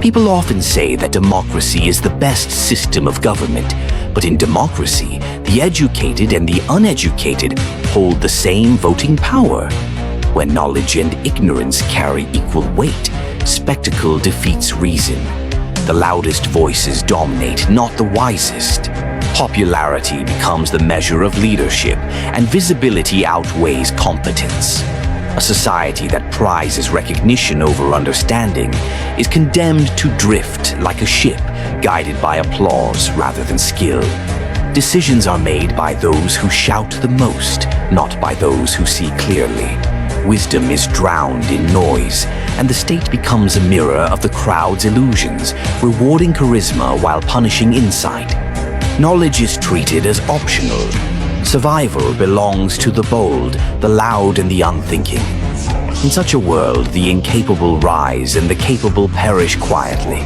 People often say that democracy is the best system of government, but in democracy, the educated and the uneducated hold the same voting power. When knowledge and ignorance carry equal weight, spectacle defeats reason. The loudest voices dominate, not the wisest. Popularity becomes the measure of leadership, and visibility outweighs competence. A society that prizes recognition over understanding is condemned to drift like a ship, guided by applause rather than skill. Decisions are made by those who shout the most, not by those who see clearly. Wisdom is drowned in noise, and the state becomes a mirror of the crowd's illusions, rewarding charisma while punishing insight. Knowledge is treated as optional. Survival belongs to the bold, the loud, and the unthinking. In such a world, the incapable rise and the capable perish quietly.